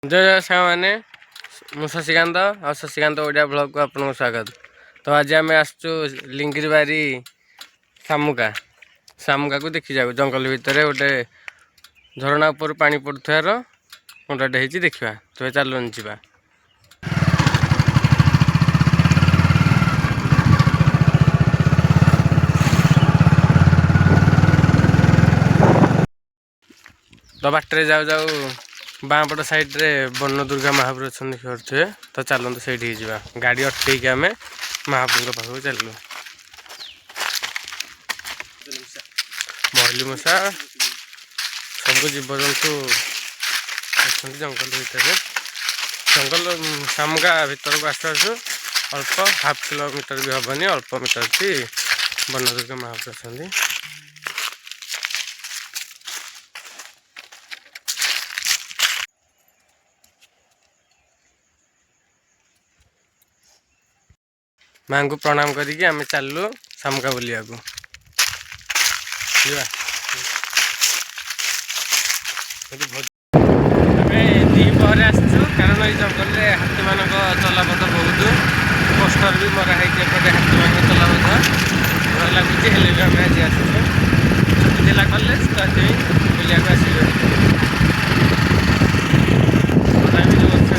जय जय साने मु शशिकांत और शशिकांत ओडिया ब्लॉग को आपको स्वागत। तो आज आम आसचु लिंगिरबारी शामुका शामुका को देखी जाऊ जंगल भितर गोटे झरणा ऊपर पानी पड़ुथार कुंडटे होती देखा। तो चलुन जा तो बाटर जाऊ जाऊ बाँपट साइड रे बन दुर्गा महापुर अच्छा देखिए। तो चलते से गाड़ी अटक आम महापुर पाखक चलू। महली मशा सब जीवजंतु अच्छा जंगल भितर जंगल शामुका भर को आसु आसु अल्प हाफ किलोमीटर भी हेनी अल्प मीटर की बन दुर्गा महापुर अच्छा। माँ को प्रणाम करके आम चलू शामुका बुलिया को द्विपहर आसचु कारण ये जंगल में हाथी मान चलापथ बहुत पोस्टर भी मराही एपटे हाथी मान चलापथ भल लगुच भी आम आज आसुचु छुट्टी था कलेज तो बुलिया आस जो वर्षा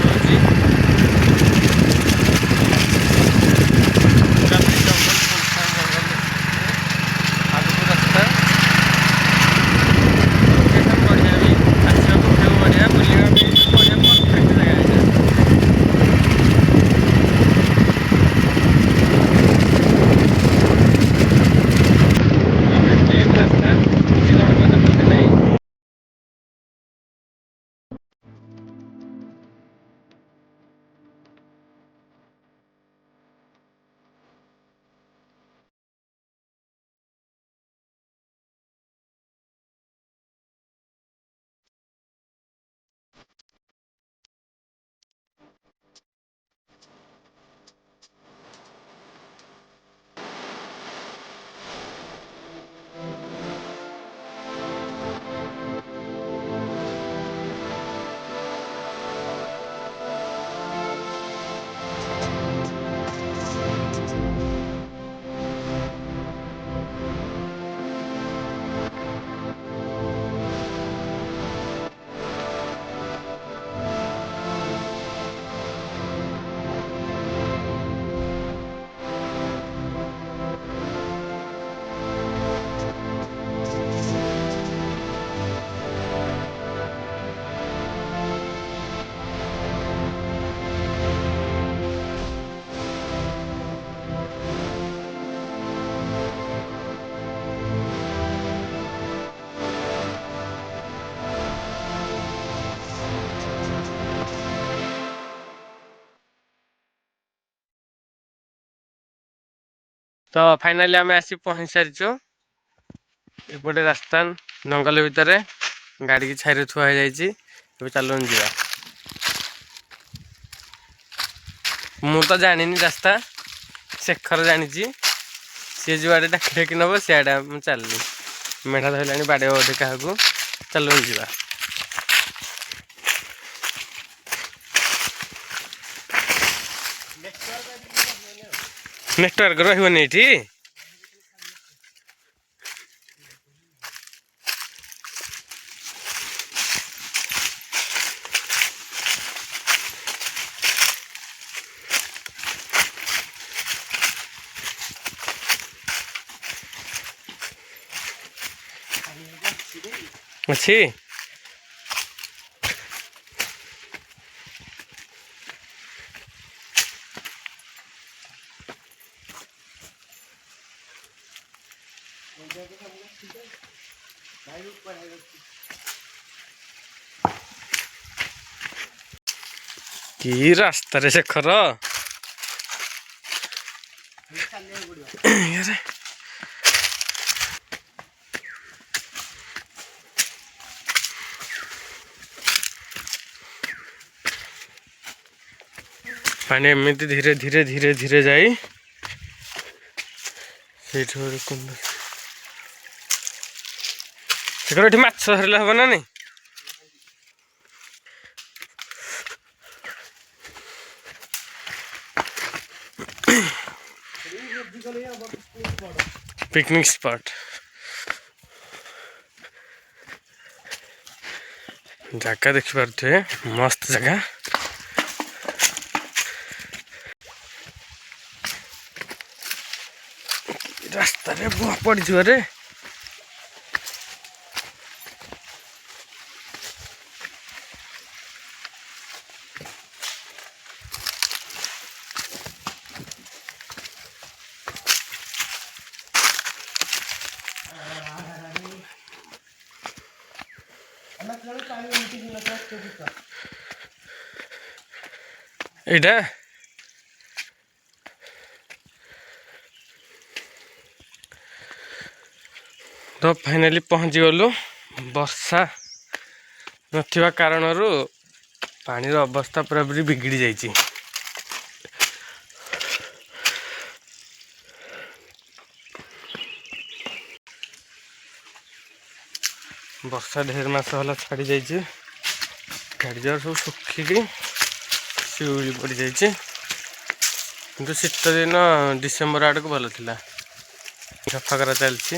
तो फाइनाली आम आसी पहुँच सारीचु एपटे रास्ता जंगल भितर गाड़ी की छाई थुआ हो चलुन जा। मु तो जानी रास्ता शेखर जानी सी जुआड़े डाक डाक नब सियाड़े मुझे चलनी मेढ़ा धरला बाड़े बोधे क्या चलुन जा। नेटवर्क रही ये अच्छी कि रास्ता रे शेखर पानी एमती धीरे धीरे धीरे धीरे जाई कुंड शेखर ये माछ धरले हम ना नहीं पिकनिक स्पॉट जगह देखिपे मस्त जगह रास्ता रे बुआ पड़ रे एटा तो फाइनाली पहुँची गलु वर्षा नथिबा कारणरू पानी अवस्था पूरा पूरी बिगड़ी जाइए। वर्षा ढेर मास है छाड़ी जाइए गाड़ी जगह सब सुखिकी शिउली पड़ जाइए कि शीत दिन डिसेम्बर आड़ को भल था सफा करा चलती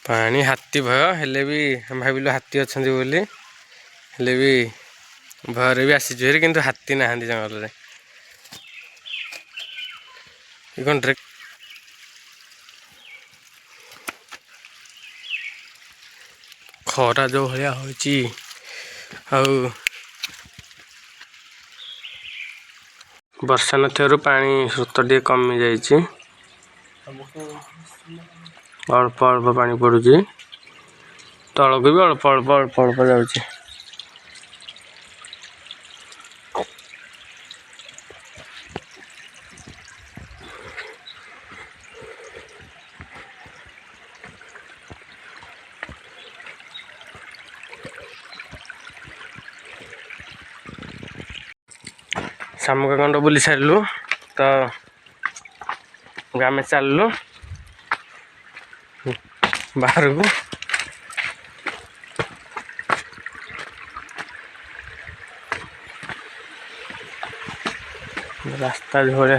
पानी हाथी भय हेले भी हम भाविलु हाथी अच्छा बोली हेले भी भयर भी आसी किंतु हाथी ना जंगल में कौन खरा जो भाया वर्षा नथु पानी स्रोत टे कमी जाइए अल्प अल्प पानी पड़ुची तलक भी अल्प अल्प अल्प अल्प जाऊँगी शामुका कंड बुली सारू तो आम चलू बाहर को रास्ता भाया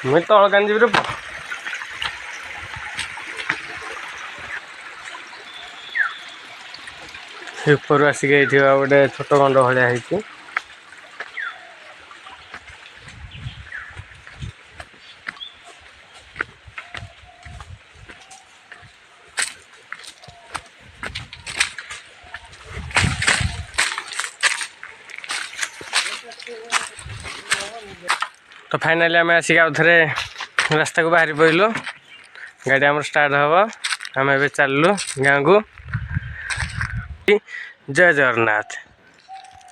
मुझे तल कानी रे ऊपर आसिक गोटे छोट गंड भाया है तो फाइनाली आम आसिक आउ थे रास्ता को बाहरी पड़लु गाड़ी आम स्टार्ट हम आम ए चलू गाँव को जय जगन्नाथ।